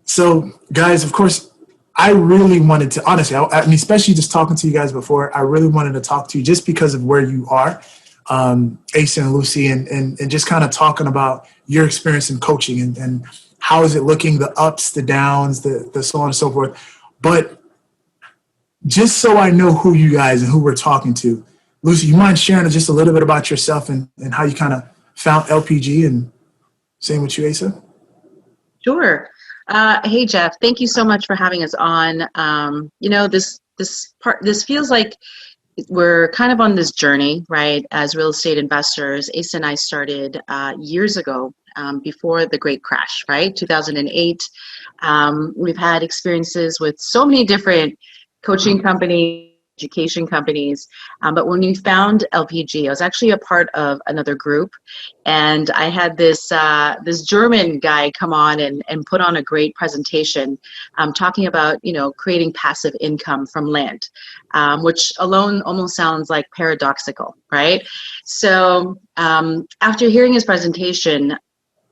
So, guys, of course, I really wanted to, honestly, I mean, especially just talking to you guys before, I really wanted to talk to you just because of where you are, Asa and Lucy, and just kind of talking about your experience in coaching and how is it looking, the ups, the downs, the so on and so forth. But just so I know who you guys and who we're talking to, Lucy, you mind sharing just a little bit about yourself and how you kind of found LPG, and same with you, Asa? Sure. Hey, Jeff, thank you so much for having us on. This feels like we're kind of on this journey, right? As real estate investors, Asa and I started years ago, before the great crash, right? 2008. We've had experiences with so many different coaching companies, education companies. But when we found LPG, I was actually a part of another group, and I had this German guy come on and put on a great presentation, talking about creating passive income from land, which alone almost sounds like paradoxical, right? So after hearing his presentation,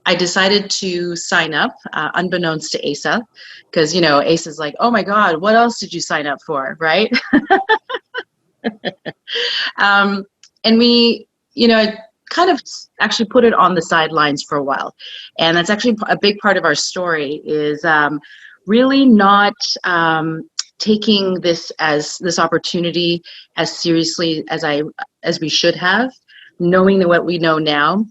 I decided to sign up, unbeknownst to Asa, because Asa's like, oh my God, what else did you sign up for, right? And we, kind of actually put it on the sidelines for a while. And that's actually a big part of our story is really not taking this opportunity as seriously as we should have, knowing what we know now,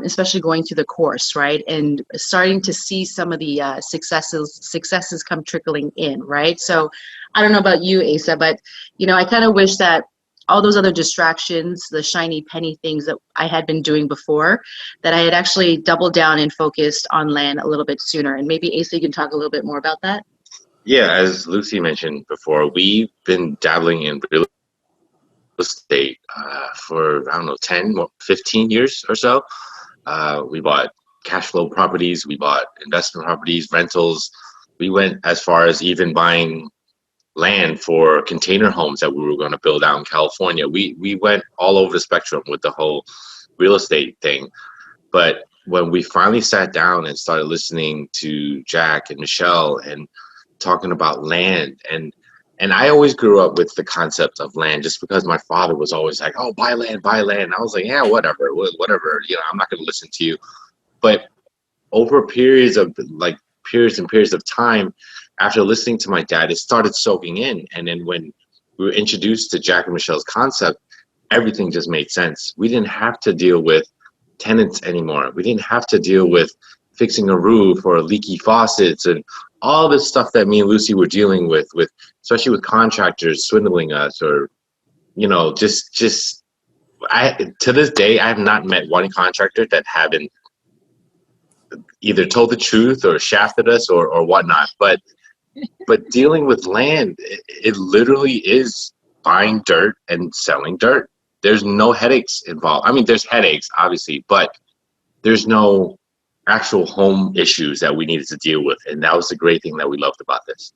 especially going through the course, right? And starting to see some of the successes come trickling in, right? So I don't know about you, Asa, but, I kind of wish that all those other distractions, the shiny penny things that I had been doing before, that I had actually doubled down and focused on land a little bit sooner. And maybe, Asa, you can talk a little bit more about that. Yeah, as Lucy mentioned before, we've been dabbling in real estate for, I don't know, 10, 15 years or so. We bought cash flow properties, we bought investment properties, rentals. We went as far as even buying land for container homes that we were going to build out in California. We went all over the spectrum with the whole real estate thing. But when we finally sat down and started listening to Jack and Michelle and talking about land, and I always grew up with the concept of land just because my father was always like, oh, buy land, buy land. And I was like, yeah, whatever, I'm not going to listen to you. But over periods and periods of time, after listening to my dad, it started soaking in. And then when we were introduced to Jack and Michelle's concept, everything just made sense. We didn't have to deal with tenants anymore. We didn't have to deal with fixing a roof or leaky faucets and all this stuff that me and Lucy were dealing with especially with contractors swindling us, or to this day I have not met one contractor that haven't either told the truth or shafted us or whatnot. But dealing with land, it literally is buying dirt and selling dirt. There's no headaches involved. I mean, there's headaches, obviously, but there's no actual home issues that we needed to deal with. And that was the great thing that we loved about this.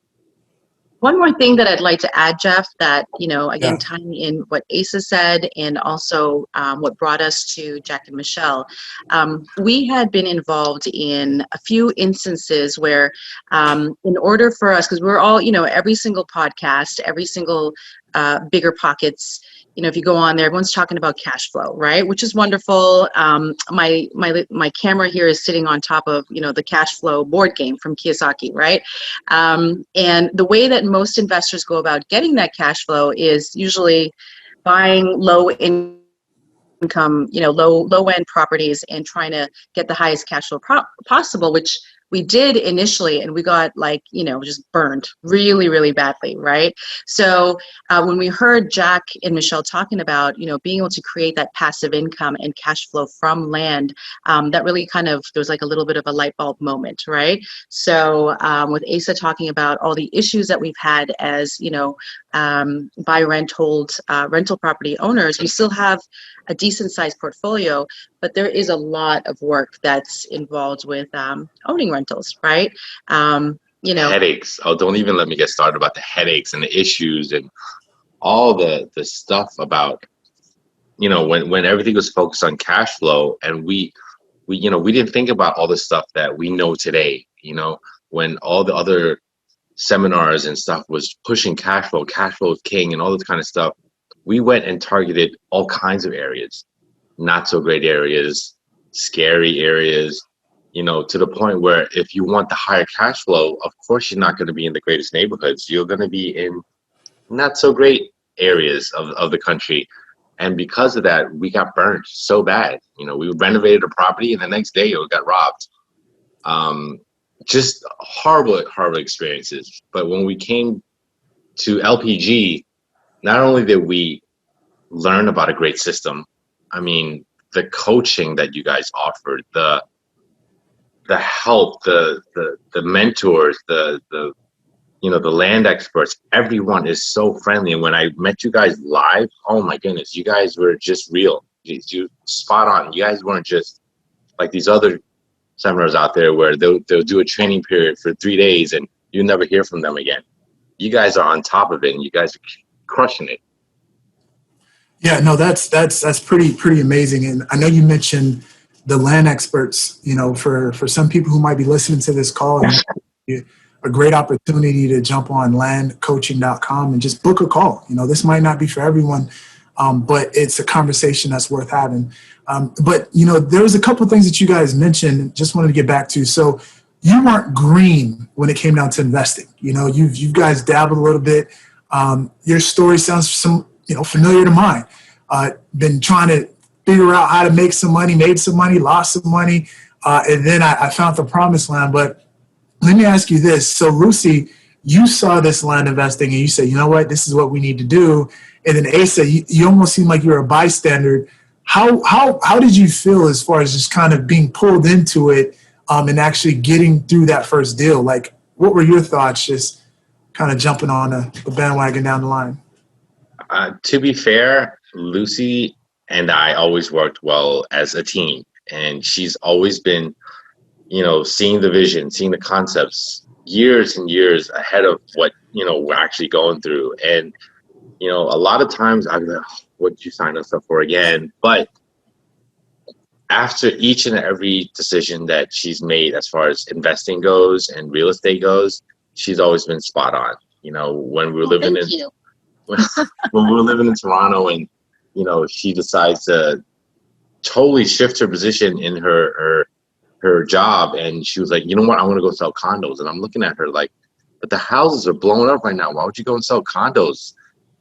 One more thing that I'd like to add, Jeff, that, again, tying in what Asa said and also what brought us to Jack and Michelle, we had been involved in a few instances where in order for us, because we're all, every single podcast, every single Bigger Pockets, if you go on there, everyone's talking about cash flow, right? Which is wonderful. My camera here is sitting on top of, the cash flow board game from Kiyosaki, right? And the way that most investors go about getting that cash flow is usually buying low income, low end properties and trying to get the highest cash flow possible, which we did initially, and we got just burned really, really badly, right? So when we heard Jack and Michelle talking about, being able to create that passive income and cash flow from land, that really there was like a little bit of a light bulb moment, right? So with Asa talking about all the issues that we've had as, buy, rent, hold, rental property owners, we still have a decent sized portfolio, but there is a lot of work that's involved with owning rentals, right? Headaches. Oh, don't even let me get started about the headaches and the issues and all the stuff about, when everything was focused on cash flow, and we didn't think about all the stuff that we know today. when all the other seminars and stuff was pushing cash flow is king, and all this kind of stuff, we went and targeted all kinds of areas, not so great areas, scary areas, you know, to the point where if you want the higher cash flow, of course you're not going to be in the greatest neighborhoods. You're going to be in not so great areas of the country. And because of that, we got burned so bad. You know, we renovated a property and the next day it got robbed. Just horrible experiences. But when we came to LPG, not only did we learn about a great system, I mean, the coaching that you guys offered, the help, the mentors, the you know, the land experts, everyone is so friendly. And when I met you guys live, oh my goodness, you guys were just real. You spot on. You guys weren't just like these other seminars out there where they'll do a training period for 3 days and you never hear from them again. You guys are on top of it and you guys are crushing it. Yeah, no, that's pretty amazing. And I know you mentioned the land experts, you know, for some people who might be listening to this call, a great opportunity to jump on landcoaching.com and just book a call. You know, this might not be for everyone, but it's a conversation that's worth having. But, you know, there was a couple of things that you guys mentioned, just wanted to get back to. So you weren't green when it came down to investing. You know, you guys dabbled a little bit. Your story sounds familiar to mine. Been trying to figure out how to make some money, made some money, lost some money, and then I found the promised land. But let me ask you this. So, Lucy, you saw this land investing and you said, you know what, this is what we need to do. And then Asa, you almost seem like you're a bystander. How did you feel as far as just kind of being pulled into it and actually getting through that first deal? Like, what were your thoughts just kind of jumping on the bandwagon down the line? To be fair, Lucy and I always worked well as a team. And she's always been, you know, seeing the vision, seeing the concepts years and years ahead of what, you know, we're actually going through. And, you know, a lot of times I'm like, what did you sign us up for again? But after each and every decision that she's made as far as investing goes and real estate goes, she's always been spot on. You know, when we were living when we were living in Toronto and, you know, she decides to totally shift her position in her job, and she was like, you know what, I want to go sell condos. And I'm looking at her like, but the houses are blowing up right now. Why would you go and sell condos?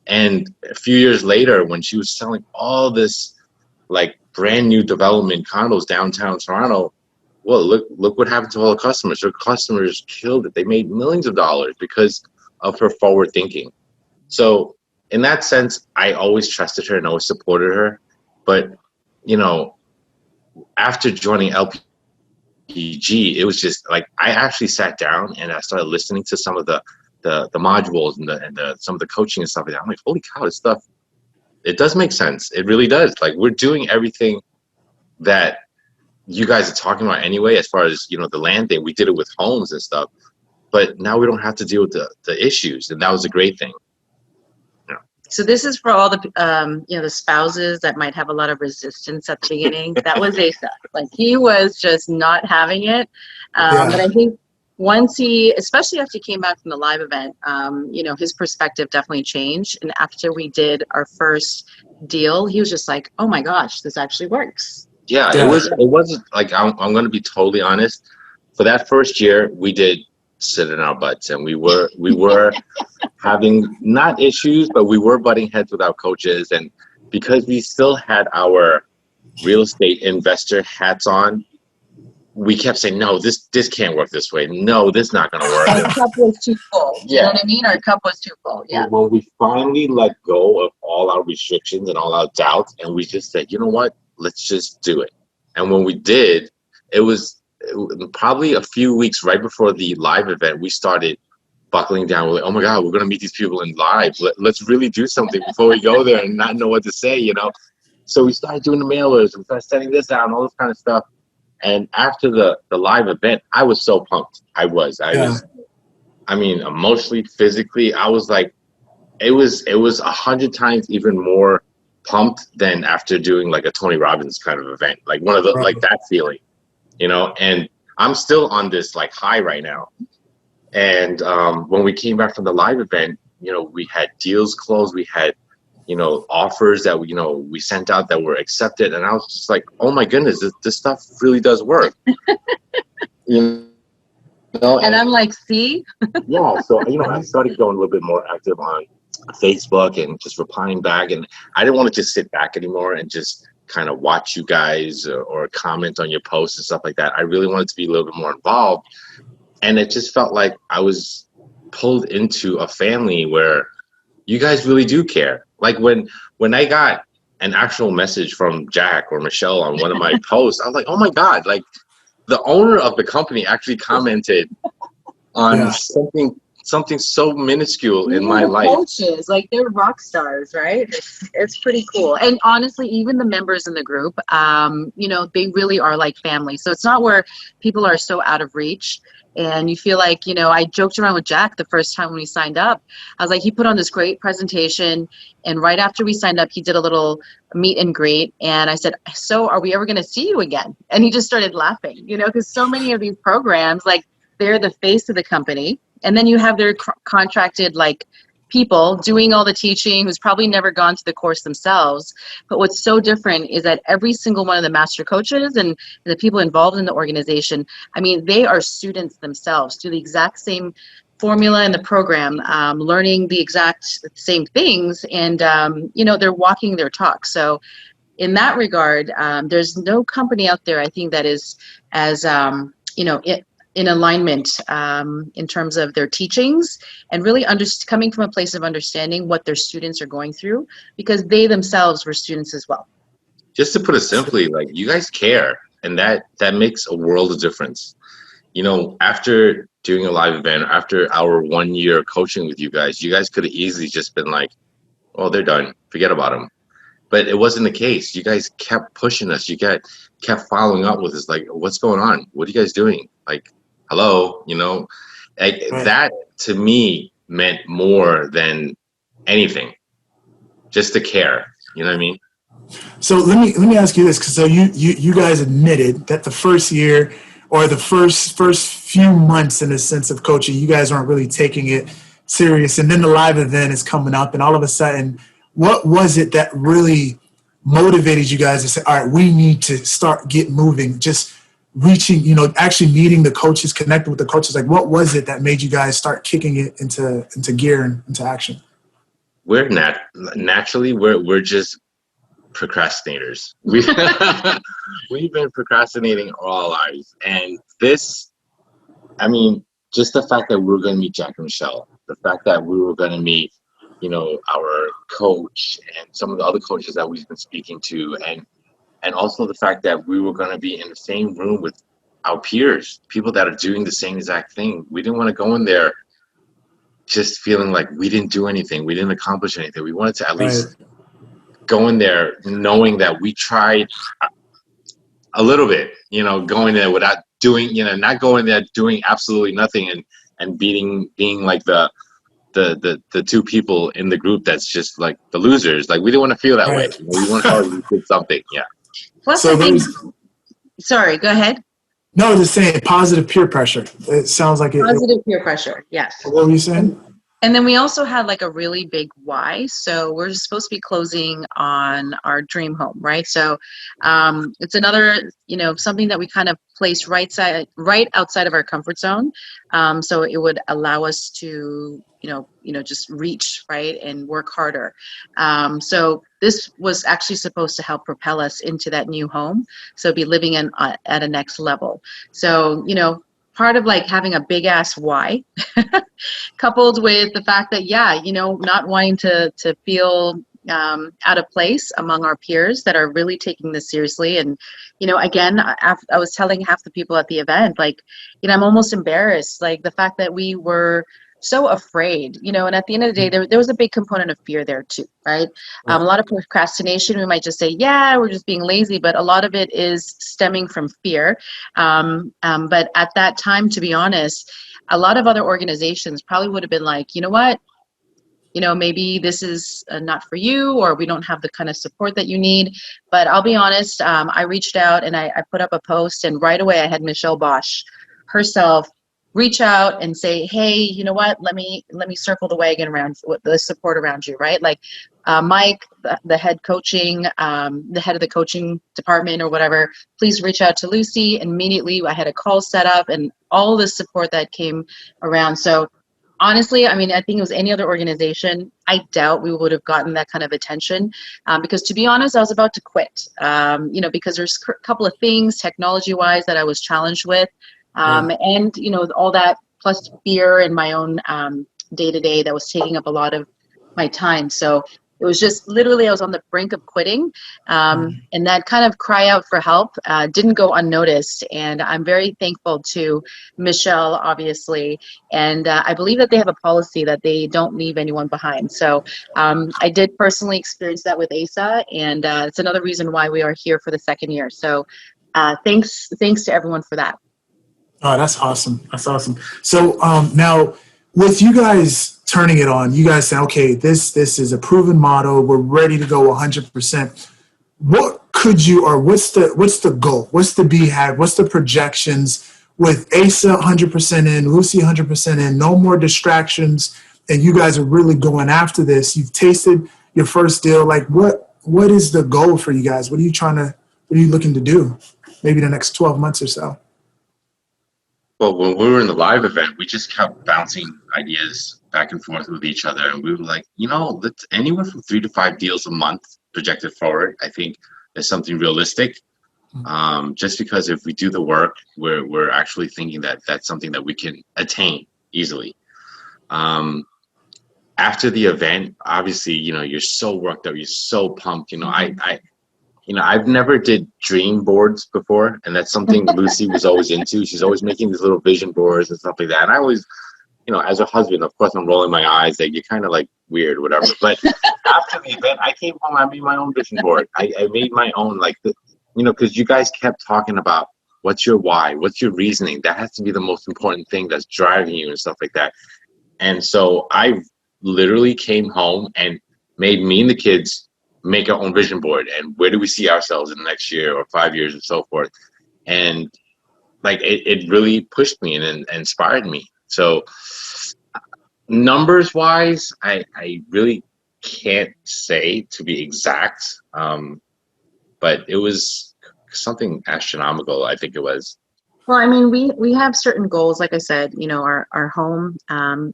And a few years later, when she was selling all this like brand new development condos downtown Toronto, well, look what happened to all the customers. Her customers killed it. They made millions of dollars because of her forward thinking. So in that sense, I always trusted her and always supported her. But, you know, after joining LPG, it was just like I actually sat down and I started listening to some of the modules and some of the coaching and stuff like that. I'm like, holy cow, this stuff, it does make sense. It really does. Like, we're doing everything that you guys are talking about anyway, as far as, you know, the land thing. We did it with homes and stuff, but now we don't have to deal with the issues, and that was a great thing. So this is for all the, the spouses that might have a lot of resistance at the beginning. That was Asa. Like, he was just not having it. But I think once especially after he came back from the live event, his perspective definitely changed. And after we did our first deal, he was just like, oh my gosh, this actually works. Yeah, it was like, I'm going to be totally honest. For that first year, we did sit in our butts, and we were having not issues, but we were butting heads with our coaches. And because we still had our real estate investor hats on, we kept saying, no, this can't work this way. No, this is not going to work. Our cup was too full. You know what I mean? Our cup was too full. Yeah. When we finally let go of all our restrictions and all our doubts, and we just said, you know what, let's just do it. And when we did, it was probably a few weeks right before the live event, we started buckling down. We're like, oh my God, we're going to meet these people in live. Let's really do something before we go there and not know what to say, you know? So we started doing the mailers, we started sending this out and all this kind of stuff. And after the live event, I was so pumped. I was, emotionally, physically, I was like, it was 100 times even more pumped than after doing like a Tony Robbins kind of event, like one of the, like that feeling, you know. And I'm still on this like high right now, And when we came back from the live event, we had deals closed. We had, offers that we sent out that were accepted. And I was just like, oh my goodness, this stuff really does work. And I'm like, see? Yeah. So, I started going a little bit more active on Facebook and just replying back. And I didn't want to just sit back anymore and just kind of watch you guys or comment on your posts and stuff like that. I really wanted to be a little bit more involved. And it just felt like I was pulled into a family where you guys really do care. Like when I got an actual message from Jack or Michelle on one of my posts, I was like, oh my God, like the owner of the company actually commented on something so minuscule in my life. Coaches, like they're rock stars, right? It's pretty cool. And honestly, even the members in the group, they really are like family. So it's not where people are so out of reach. And you feel like, I joked around with Jack the first time when we signed up. I was like, he put on this great presentation. And right after we signed up, he did a little meet and greet. And I said, so are we ever going to see you again? And he just started laughing, because so many of these programs, like they're the face of the company. And then you have their contracted people doing all the teaching who's probably never gone to the course themselves. But what's so different is that every single one of the master coaches and the people involved in the organization, I mean, they are students themselves, do the exact same formula in the program, learning the exact same things. And, they're walking their talk. So in that regard, there's no company out there, I think, that is as, in alignment in terms of their teachings and really coming from a place of understanding what their students are going through, because they themselves were students as well. Just to put it simply, like you guys care, and that makes a world of difference. After doing a live event, after our 1 year coaching with you guys could have easily just been like, oh, they're done, forget about them. But it wasn't the case. You guys kept pushing us. You kept following up with us, like, what's going on? What are you guys doing? Like, hello, that to me meant more than anything, just to care. You know what I mean? So let me ask you this, because so you guys admitted that the first year or the first few months in the sense of coaching, you guys aren't really taking it serious, and then the live event is coming up, and all of a sudden, what was it that really motivated you guys to say, all right, we need to get moving, just reaching, actually meeting the coaches, connecting with the coaches? Like, what was it that made you guys start kicking it into gear and into action? We're naturally we're just procrastinators. We've been procrastinating all our lives, and this, I mean, just the fact that we were going to meet Jack and Michelle, the fact that we were going to meet, our coach and some of the other coaches that we've been speaking to, and also the fact that we were going to be in the same room with our peers, people that are doing the same exact thing. We didn't want to go in there just feeling like we didn't do anything, we didn't accomplish anything. We wanted to at least go in there knowing that we tried a little bit, going there without doing, not going there doing absolutely nothing and being like the two people in the group that's just like the losers. Like, we didn't want to feel that way. We want to feel like we did something. Yeah. Plus, so sorry, go ahead. No, just saying positive peer pressure. It sounds like positive peer pressure. Yes. What were you saying? And then we also had like a really big why. So we're supposed to be closing on our dream home, right? So it's another, something that we kind of placed right outside of our comfort zone. So it would allow us to, just reach, right, and work harder. So this was actually supposed to help propel us into that new home. So be living at a next level. So, part of like having a big ass why coupled with the fact that, not wanting to feel out of place among our peers that are really taking this seriously. And, again, I was telling half the people at the event, like, I'm almost embarrassed, like the fact that we were so afraid, and at the end of the day, there was a big component of fear there too, right? A lot of procrastination, we might just say, we're just being lazy, but a lot of it is stemming from fear. But at that time, to be honest, a lot of other organizations probably would have been like, you know what, maybe this is not for you, or we don't have the kind of support that you need. But I'll be honest, I reached out and I put up a post, and right away I had Michelle Bosch herself reach out and say, hey, you know what, let me circle the wagon around with the support around you, right? Like Mike, the head coaching, the head of the coaching department or whatever, please reach out to Lucy. Immediately I had a call set up and all the support that came around. So honestly, I mean, I think it was any other organization, I doubt we would have gotten that kind of attention, because to be honest, I was about to quit, because there's a couple of things technology-wise that I was challenged with, and, all that plus fear in my own day-to-day that was taking up a lot of my time. So it was just literally I was on the brink of quitting, and that kind of cry out for help didn't go unnoticed. And I'm very thankful to Michelle, obviously, and I believe that they have a policy that they don't leave anyone behind. So I did personally experience that with ASA, and it's another reason why we are here for the second year. So thanks to everyone for that. Oh, that's awesome. That's awesome. So now with you guys turning it on, you guys say, okay, this is a proven model. We're ready to go 100%. What could you, or what's the goal? What's the BHAG? What's the projections with ASA 100% in, Lucy 100% in, no more distractions, and you guys are really going after this? You've tasted your first deal. Like what is the goal for you guys? What are you looking to do? Maybe the next 12 months or so? Well, when we were in the live event, we just kept bouncing ideas back and forth with each other. And we were like, let's anywhere from 3 to 5 deals a month projected forward, I think is something realistic. Just because if we do the work, we're actually thinking that that's something that we can attain easily. After the event, obviously, you're so worked up, you're so pumped. I've never did dream boards before, and that's something Lucy was always into. She's always making these little vision boards and stuff like that. And I always, as a husband, of course, I'm rolling my eyes that you're kind of like weird, whatever. But after the event, I came home, I made my own vision board. I made my own, because you guys kept talking about what's your why, what's your reasoning. That has to be the most important thing that's driving you and stuff like that. And so I literally came home and made me and the kids make our own vision board, and where do we see ourselves in the next year or 5 years and so forth. And it really pushed me and inspired me. So numbers wise, I really can't say to be exact, but it was something astronomical, I think it was. Well, I mean, we have certain goals, like I said, our home,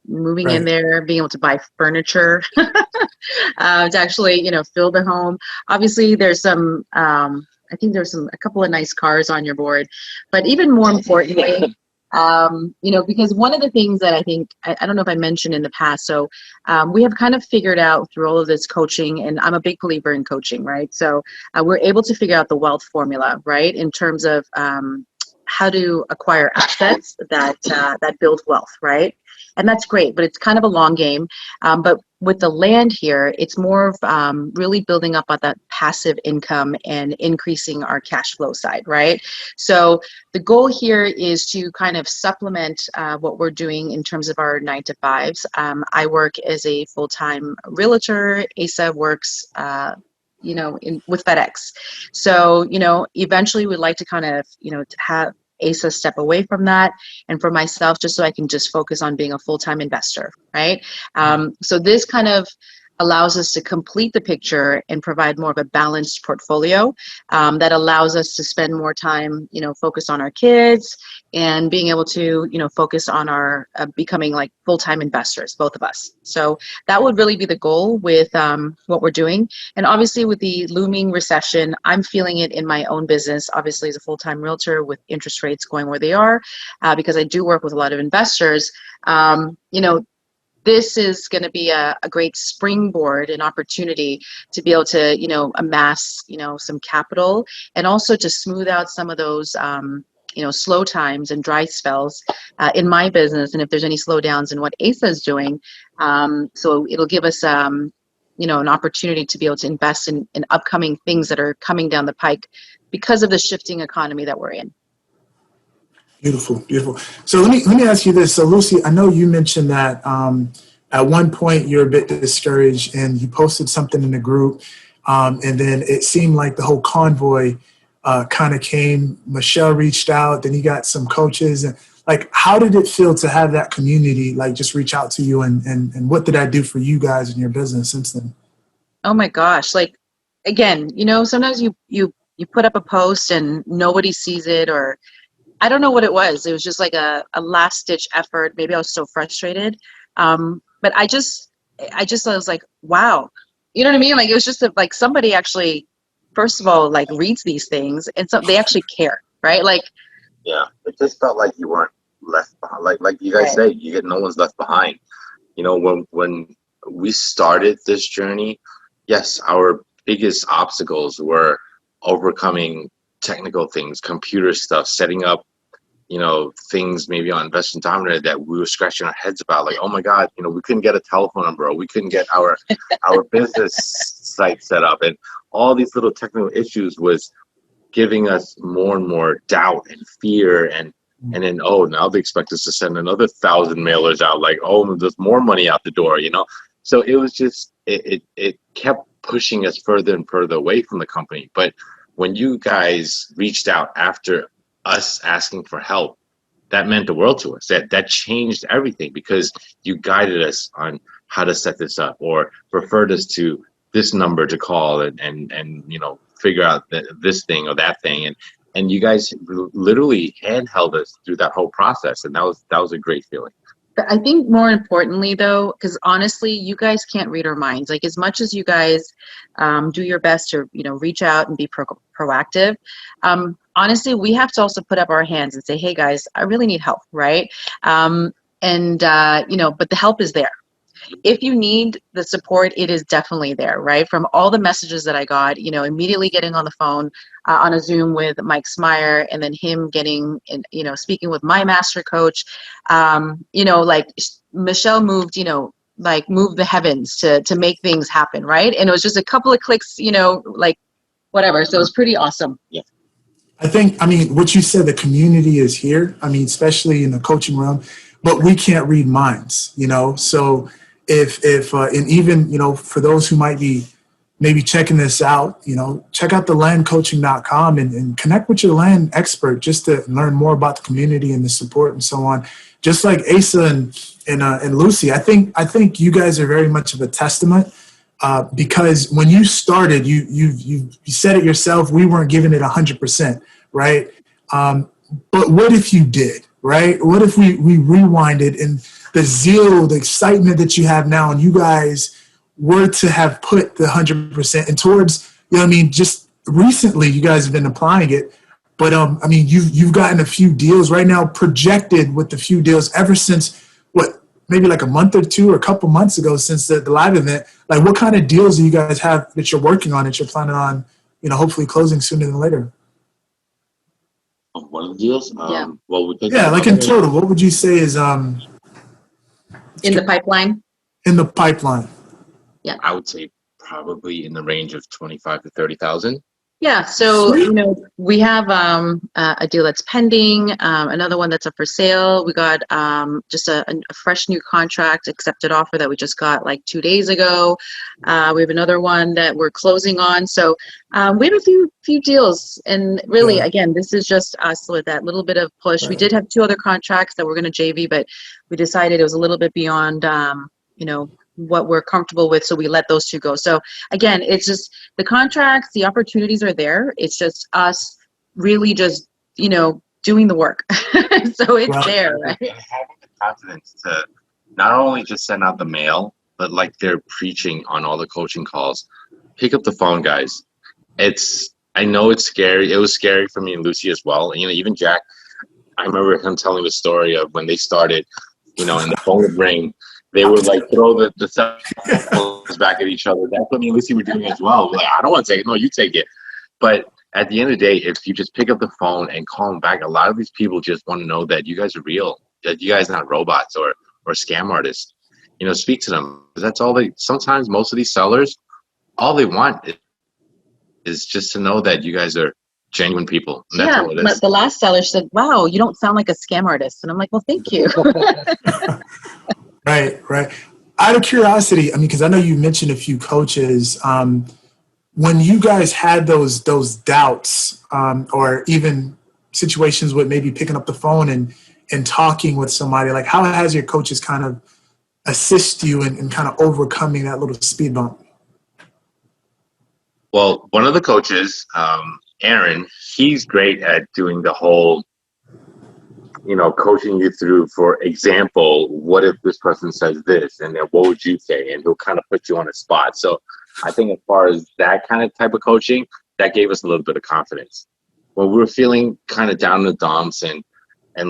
moving in there, being able to buy furniture, to actually, fill the home. Obviously, there's some, I think there's a couple of nice cars on your board, but even more importantly, because one of the things that I think, I don't know if I mentioned in the past, so we have kind of figured out through all of this coaching, and I'm a big believer in coaching, right? So we're able to figure out the wealth formula, right? In terms of, how to acquire assets that build wealth, right? And that's great, but it's kind of a long game. But with the land here, it's more of really building up on that passive income and increasing our cash flow side, right? So the goal here is to kind of supplement what we're doing in terms of our 9 to 5s. I work as a full-time realtor. Asa works with FedEx. So, eventually we'd like to kind of, to have ASA step away from that, and for myself, just so I can just focus on being a full-time investor, right? So this kind of allows us to complete the picture and provide more of a balanced portfolio that allows us to spend more time, focus on our kids and being able to, focus on our becoming like full-time investors, both of us. So that would really be the goal with what we're doing. And obviously with the looming recession, I'm feeling it in my own business, obviously as a full-time realtor with interest rates going where they are, because I do work with a lot of investors. This is going to be a great springboard and opportunity to be able to, amass, some capital, and also to smooth out some of those, slow times and dry spells in my business. And if there's any slowdowns in what ASA is doing, so it'll give us, an opportunity to be able to invest in upcoming things that are coming down the pike because of the shifting economy that we're in. Beautiful, beautiful. So let me ask you this. So Lucy, I know you mentioned that at one point you're a bit discouraged, and you posted something in the group, and then it seemed like the whole convoy kind of came. Michelle reached out, then you got some coaches, and Like, how did it feel to have that community, like, just reach out to you, and what did that do for you guys in your business since then? Oh my gosh. Like, again, sometimes you put up a post and nobody sees it, or I don't know what it was. It was just like a last ditch effort. Maybe I was so frustrated. But I was like, wow. You know what I mean? Like, it was just like somebody actually, first of all, like reads these things, and so they actually care, right? Like, Yeah, it just felt like you weren't left behind. Like you guys right. say, you get no one's left behind. When we started this journey, yes, our biggest obstacles were overcoming technical things, computer stuff, setting up, things maybe on Investment Dominator that we were scratching our heads about. Like, oh my God, we couldn't get a telephone number, or we couldn't get our business site set up, and all these little technical issues was giving us more and more doubt and fear, and then, oh, now they expect us to send another 1,000 mailers out, like, oh, there's more money out the door. So it was just it kept pushing us further and further away from the company. But when you guys reached out after us asking for help, that meant the world to us. That changed everything, because you guided us on how to set this up, or referred us to this number to call, and figure out this thing or that thing, and you guys literally handheld us through that whole process, and that was a great feeling. I think more importantly, though, because honestly, you guys can't read our minds. Like, as much as you guys do your best to, reach out and be proactive, honestly, we have to also put up our hands and say, hey, guys, I really need help, right? But the help is there. If you need the support, it is definitely there, right? From all the messages that I got, immediately getting on the phone on a Zoom with Mike Smyer, and then him getting, speaking with my master coach, like Michelle moved, moved the heavens to make things happen, right? And it was just a couple of clicks, like whatever. So it was pretty awesome. Yeah. I mean, what you said, the community is here. I mean, especially in the coaching realm, but we can't read minds, so and even, for those who might be maybe checking this out, check out the landcoaching.com and connect with your land expert, just to learn more about the community and the support and so on. Just like Asa and Lucy, I think you guys are very much of a testament, because when you started, you said it yourself, we weren't giving it 100%, right? But what if you did, right? What if we rewinded, and the zeal, the excitement that you have now, and you guys were to have put the 100% and towards, just recently you guys have been applying it, but you've gotten a few deals right now, projected with the few deals ever since maybe like a month or two, or a couple months ago, since the live event. Like, what kind of deals do you guys have that you're working on, that you're planning on, hopefully closing sooner than later? One of the deals? Yeah. Like in total, what would you say is In the pipeline? in the pipeline? Yeah. I would say probably in the range of 25 to 30,000. Yeah, so we have a deal that's pending, another one that's up for sale. We got just a fresh new contract accepted offer that we just got like 2 days ago. We have another one that we're closing on. So we have a few deals, and really, again, this is just us with that little bit of push. Right. We did have 2 other contracts that we're going to JV, but we decided it was a little bit beyond what we're comfortable with, so we let those 2 go. So again, it's just the contracts, the opportunities are there. It's just us really just doing the work. So it's there, right? And having the confidence to not only just send out the mail, but like they're preaching on all the coaching calls. Pick up the phone, guys. I know it's scary. It was scary for me and Lucy as well. And, even Jack, I remember him telling the story of when they started, and the phone would ring. They would like throw the cell phones back at each other. That's what me and Lucy were doing as well. Like, I don't want to take it. No, you take it. But at the end of the day, if you just pick up the phone and call them back, a lot of these people just want to know that you guys are real, that you guys are not robots or scam artists. Speak to them. That's all sometimes most of these sellers, all they want is just to know that you guys are genuine people. And that's all it is. The last seller said, wow, you don't sound like a scam artist. And I'm like, well, thank you. Right. Out of curiosity, because I know you mentioned a few coaches. When you guys had those doubts, or even situations with maybe picking up the phone and in talking with somebody? Like, how has your coaches kind of assist you in kind of overcoming that little speed bump? Well, one of the coaches, Aaron, he's great at doing the whole, coaching you through, for example, what if this person says this, and then what would you say? And he'll kind of put you on the spot. So I think as far as that kind of type of coaching, that gave us a little bit of confidence. When we were feeling kind of down in the dumps and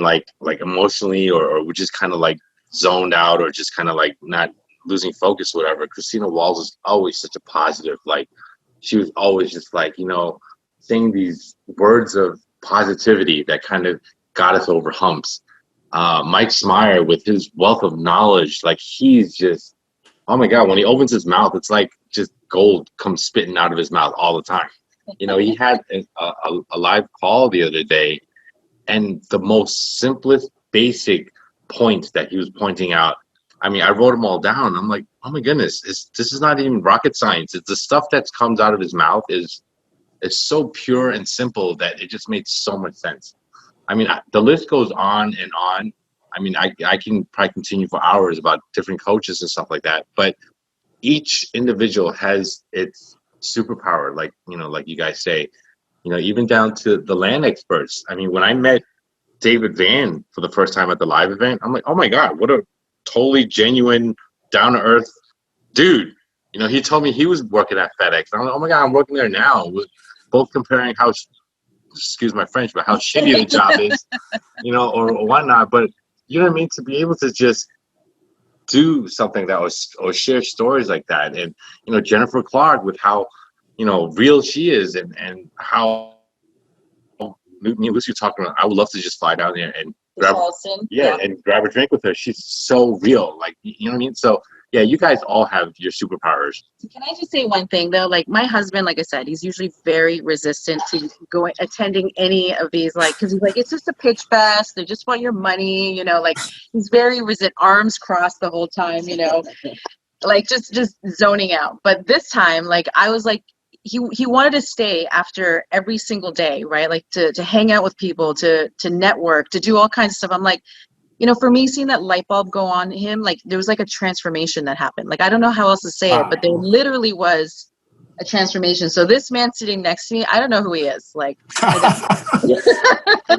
like emotionally, or we're just kind of like zoned out, or just kind of like not losing focus, whatever, Christina Walls was always such a positive, like, she was always just like, saying these words of positivity that kind of got us over humps. Mike Smyer, with his wealth of knowledge, like, he's just, oh my God, when he opens his mouth, it's like just gold comes spitting out of his mouth all the time. He had a live call the other day, and the most simplest, basic points that he was pointing out, I mean, I wrote them all down. I'm like, oh my goodness, this is not even rocket science. It's the stuff that comes out of his mouth is so pure and simple that it just made so much sense. I mean, the list goes on and on. I mean, I can probably continue for hours about different coaches and stuff like that. But each individual has its superpower, like you guys say, even down to the land experts. I mean, when I met David Van for the first time at the live event, I'm like, oh my God, what a totally genuine, down-to-earth dude. He told me he was working at FedEx. I'm like, oh my God, I'm working there now. We're both comparing how, excuse my French, but how shitty the job is, or whatnot. But you know what I mean? To be able to just do something that was, or share stories like that. And, Jennifer Clark, with how, real she is, and how me and Lucy were talking about, I would love to just fly down there and grab, and grab a drink with her. She's so real. Like, you know what I mean? So yeah, you guys all have your superpowers. Can I just say one thing though? Like, my husband, like I said, he's usually very resistant to attending any of these, like, because he's like, it's just a pitch fest. They just want your money, like, he's very resistant, arms crossed the whole time, like just zoning out. But this time, like, I was like, he wanted to stay after every single day, right? Like to hang out with people, to network, to do all kinds of stuff. I'm like, for me, seeing that light bulb go on him, like, there was like a transformation that happened. Like, I don't know how else to say it, but there literally was a transformation. So this man sitting next to me, I don't know who he is. Like,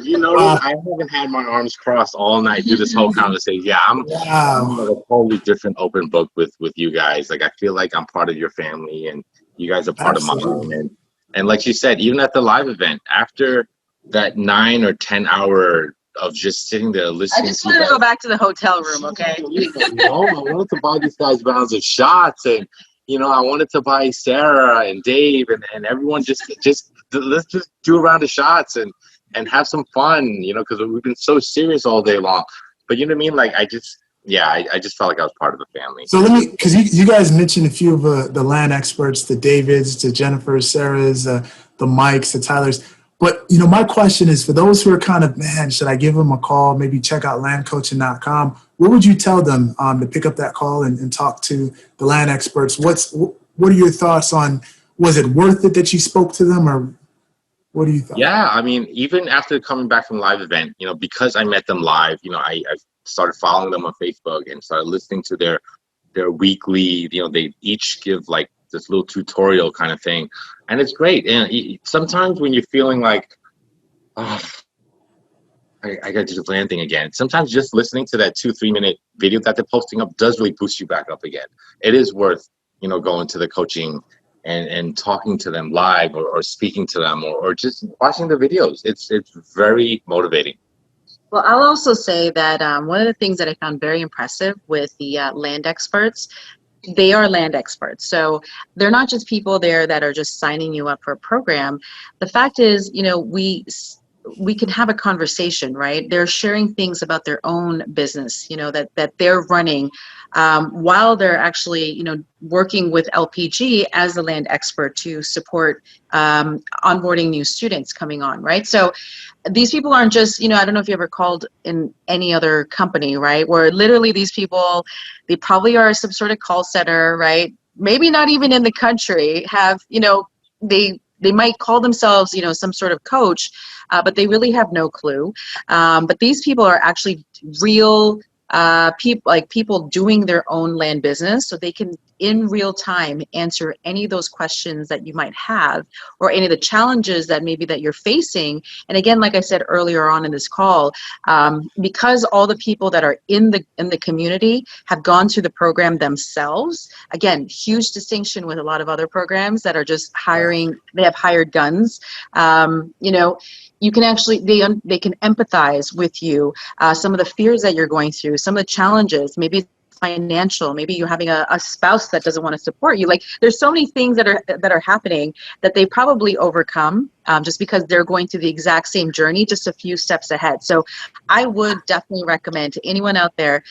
you notice I haven't had my arms crossed all night through this whole conversation. Yeah, I'm like a totally different open book with you guys. Like, I feel like I'm part of your family, and you guys are part of mine. And like she said, even at the live event, after that 9 or 10 hour of just sitting there listening, I just wanted to go back to the hotel room, okay? I wanted to buy these guys rounds of shots, and I wanted to buy Sarah and Dave and everyone just let's just do a round of shots and have some fun, because we've been so serious all day long. But you know what I mean? Like, I just felt like I was part of the family. So because you guys mentioned a few of the land experts, the Davids, the Jennifer, Sarahs, the Mikes, the Tylers. But, my question is, for those who are kind of, man, should I give them a call, maybe check out landcoaching.com? What would you tell them to pick up that call and talk to the land experts? What are your thoughts on, was it worth it that you spoke to them, or what do you think? Yeah, I mean, even after coming back from the live event, because I met them live, I started following them on Facebook and started listening to their weekly, they each give like this little tutorial kind of thing. And it's great. And sometimes when you're feeling like, oh, I got to do the land thing again, sometimes just listening to that 2-3 minute video that they're posting up does really boost you back up again. It is worth, going to the coaching and talking to them live, or speaking to them, or just watching the videos. It's very motivating. Well, I'll also say that one of the things that I found very impressive with the land experts, they are land experts. So they're not just people there that are just signing you up for a program. The fact is, we can have a conversation, right? They're sharing things about their own business, that they're running while they're actually, working with LPG as a land expert to support onboarding new students coming on, right? So these people aren't just, I don't know if you ever called in any other company, right? Where literally these people, they probably are some sort of call center, right? Maybe not even in the country, have, they they might call themselves, some sort of coach, but they really have no clue. But these people are actually real people doing their own land business, so they can in real time answer any of those questions that you might have, or any of the challenges that maybe that you're facing. And again, like I said earlier on in this call, because all the people that are in the community have gone through the program themselves. Again, huge distinction with a lot of other programs that are just hiring. They have hired guns. You can actually, they can empathize with you, some of the fears that you're going through, some of the challenges, maybe it's financial, maybe you're having a spouse that doesn't want to support you. Like, there's so many things that are happening that they probably overcome, just because they're going through the exact same journey, just a few steps ahead. So I would definitely recommend to anyone out there,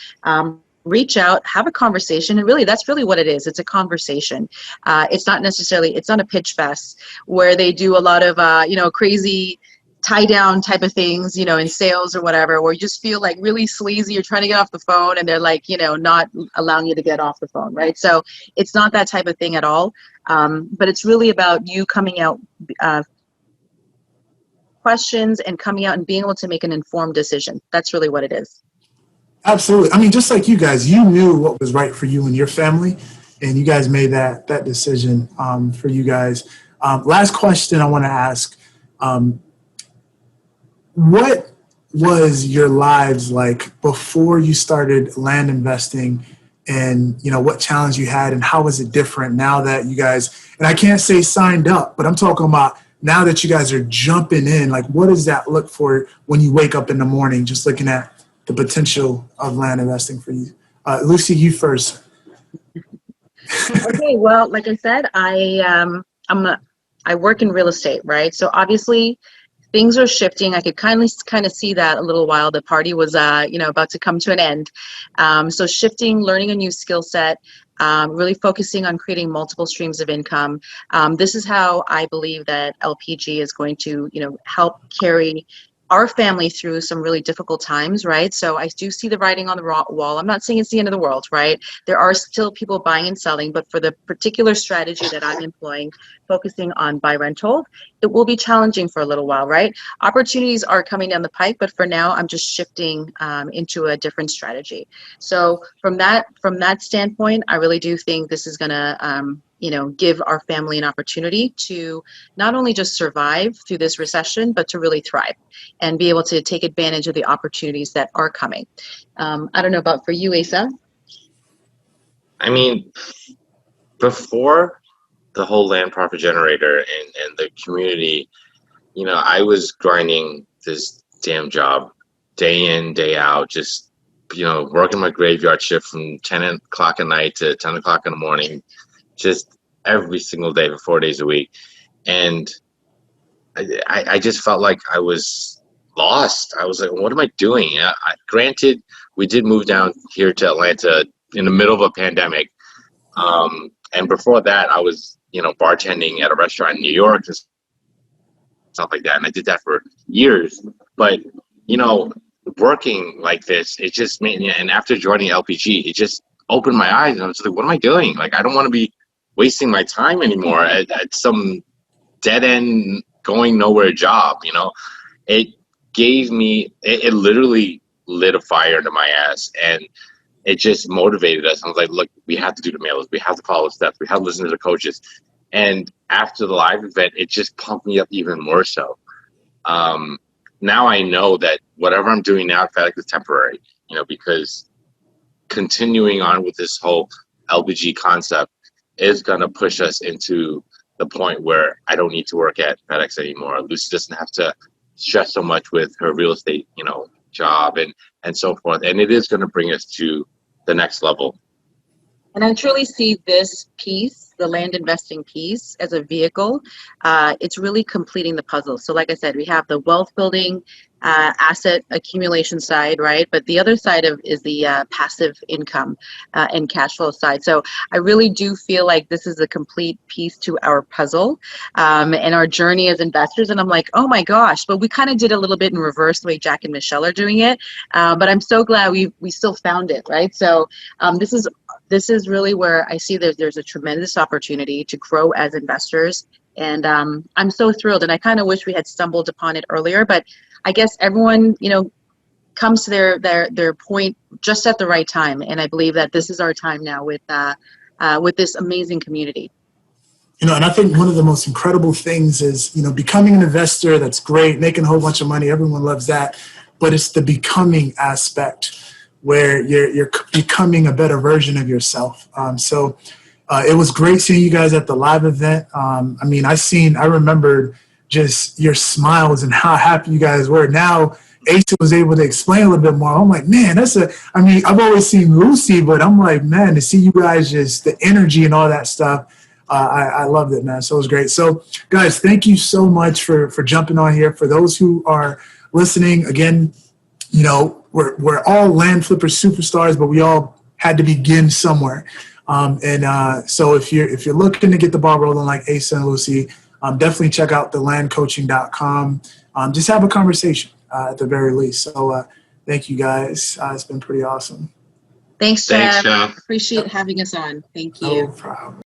reach out, have a conversation. And really, that's really what it is. It's a conversation. It's not a pitch fest where they do a lot of, crazy tie down type of things, in sales or whatever, where you just feel like really sleazy. You're trying to get off the phone and they're like, not allowing you to get off the phone, right? So it's not that type of thing at all. But it's really about you coming out, questions, and coming out and being able to make an informed decision. That's really what it is. Absolutely. I mean, just like you guys, you knew what was right for you and your family, and you guys made that decision for you guys. Last question I want to ask. What was your lives like before you started land investing, and what challenge you had, and how was it different now that you guys, and I can't say signed up, but I'm talking about now that you guys are jumping in, like what does that look for when you wake up in the morning, just looking at the potential of land investing for you? Lucy, you first. Okay, well, like I said, I work in real estate, right? So obviously things are shifting. I could kind of see that a little while. The party was, about to come to an end. So shifting, learning a new skill set, really focusing on creating multiple streams of income. This is how I believe that LPG is going to, help carry our family through some really difficult times, right? So I do see the writing on the wall. I'm not saying it's the end of the world, right? There are still people buying and selling, but for the particular strategy that I'm employing, focusing on buy, rent, hold, it will be challenging for a little while, right? Opportunities are coming down the pike, but for now, I'm just shifting into a different strategy. So from that standpoint, I really do think this is going to, give our family an opportunity to not only just survive through this recession, but to really thrive and be able to take advantage of the opportunities that are coming. I don't know about for you, Asa. I mean, before the whole land profit generator and the community, I was grinding this damn job day in, day out, just, working my graveyard shift from 10 o'clock at night to 10 o'clock in the morning, just every single day for 4 days a week. And I just felt like I was lost. I was like, what am I doing? Granted, we did move down here to Atlanta in the middle of a pandemic. And before that, I was, bartending at a restaurant in New York and stuff like that. And I did that for years. But, working like this, it just made, and after joining LPG, it just opened my eyes. And I was like, what am I doing? Like, I don't want to be wasting my time anymore at some dead end, going nowhere job. It gave me, it literally lit a fire into my ass, and it just motivated us. I was like, look, we have to do the mailers. We have to follow the steps. We have to listen to the coaches. And after the live event, it just pumped me up even more so. Now I know that whatever I'm doing now at FedEx is temporary, because continuing on with this whole LPG concept is going to push us into the point where I don't need to work at FedEx anymore. Lucy doesn't have to stress so much with her real estate, job and so forth. And it is going to bring us to the next level. And I truly see this piece, the land investing piece, as a vehicle. It's really completing the puzzle. So like I said, we have the wealth building, asset accumulation side, right? But the other side is the passive income and cash flow side. So I really do feel like this is a complete piece to our puzzle and our journey as investors. And I'm like, oh my gosh, but we kind of did a little bit in reverse the way Jack and Michelle are doing it. But I'm so glad we still found it, right? So this is really where I see there's a tremendous opportunity to grow as investors And I'm so thrilled. And I kind of wish we had stumbled upon it earlier, but I guess everyone, comes to their point just at the right time. And I believe that this is our time now with this amazing community. And I think one of the most incredible things is, becoming an investor. That's great, making a whole bunch of money. Everyone loves that. But it's the becoming aspect where you're becoming a better version of yourself. So it was great seeing you guys at the live event. I remembered just your smiles and how happy you guys were. Now, Asa was able to explain a little bit more. I'm like, man, I've always seen Lucy, but I'm like, man, to see you guys, just the energy and all that stuff. I loved it, man. So it was great. So, guys, thank you so much for jumping on here. For those who are listening, again, we're all land flipper superstars, but we all had to begin somewhere. So if you're looking to get the ball rolling like Asa and Lucy, definitely check out thelandcoaching.com. Just have a conversation at the very least. So thank you, guys. It's been pretty awesome. Thanks, Jeff. Thanks, Jeff. Appreciate having us on. Thank you. No problem.